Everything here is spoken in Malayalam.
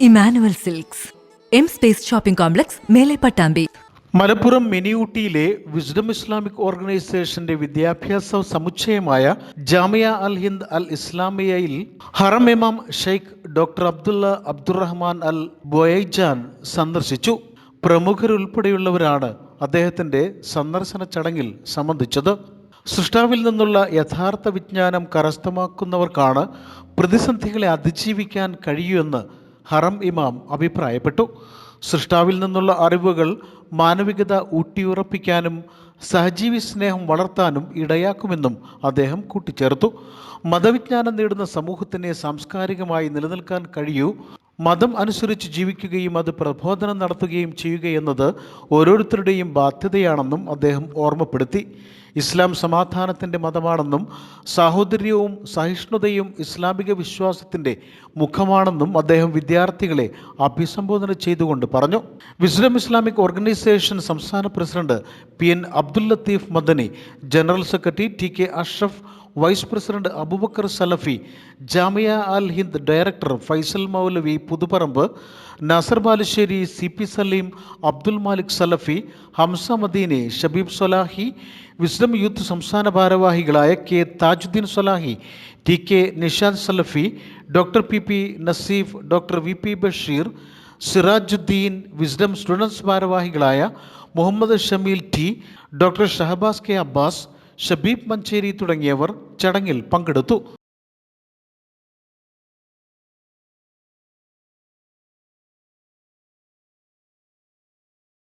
Emmanuel silks, M space shopping complex, മേലെ പട്ടാമ്പി. മലപ്പുറം മിനിയൂട്ടിയിലെ വിസ്ഡം ഇസ്ലാമിക് ഓർഗനൈസേഷന്റെ വിദ്യാഭ്യാസ സമുച്ചയമായ ജാമിയ അൽ ഹിന്ദ് അൽ ഇസ്ലാമിയയിൽ ഹറം ഇമാം ഷെയ്ഖ് ഡോക്ടർ അബ്ദുറഹ്മാൻ അൽ ബൊയൈജാൻ സന്ദർശിച്ചു. പ്രമുഖരുൾപ്പെടെയുള്ളവരാണ് അദ്ദേഹത്തിന്റെ സന്ദർശന ചടങ്ങിൽ സംബന്ധിച്ചത്. സൃഷ്ടാവിൽ നിന്നുള്ള യഥാർത്ഥ വിജ്ഞാനം കരസ്ഥമാക്കുന്നവർക്കാണ് പ്രതിസന്ധികളെ അതിജീവിക്കാൻ കഴിയുമെന്ന് ഹറം ഇമാം അഭിപ്രായപ്പെട്ടു. സൃഷ്ടാവിൽ നിന്നുള്ള അറിവുകൾ മാനവികത ഊട്ടിയുറപ്പിക്കാനും സഹജീവി സ്നേഹം വളർത്താനും ഇടയാക്കുമെന്നും അദ്ദേഹം കൂട്ടിച്ചേർത്തു. മതവിജ്ഞാനം നേടുന്ന സമൂഹത്തിനെ സാംസ്കാരികമായി നിലനിൽക്കാൻ കഴിയൂ. മതം അനുസരിച്ച് ജീവിക്കുകയും അത് പ്രബോധനം നടത്തുകയും ചെയ്യുകയെന്നത് ഓരോരുത്തരുടെയും ബാധ്യതയാണെന്നും അദ്ദേഹം ഓർമ്മപ്പെടുത്തി. ഇസ്ലാം സമാധാനത്തിൻ്റെ മതമാണെന്നും സാഹോദര്യവും സഹിഷ്ണുതയും ഇസ്ലാമിക വിശ്വാസത്തിൻ്റെ മുഖമാണെന്നും അദ്ദേഹം വിദ്യാർത്ഥികളെ അഭിസംബോധന ചെയ്തുകൊണ്ട് പറഞ്ഞു. വിസ്ഡം ഇസ്ലാമിക് ഓർഗനൈസേഷൻ സംസ്ഥാന president PN Abdul Latheef Madani, general secretary TK Ashraf, vice president Abubakar Salafi, Jamia Al Hind director Faisal Moulavi Puthuparamba, Nasar Balussery, CP Saleem, Abdul Malik Salafi, Hamza Madeeni, Shabeeb Solahi, Wisdom Youth സംസ്ഥാന ഭാരവാഹികളായ K Thajudheen Solahi, TK Nishad Salafi, doctor PP Naseef, doctor VP Basheer, Sirajudheen, Wisdom Students ഭാരവാഹികളായ Muhammad Shameel T, doctor Shahabaz K Abbas, Shabeeb Manjeri തുടങ്ങിയവർ ചടങ്ങിൽ പങ്കെടുത്തു.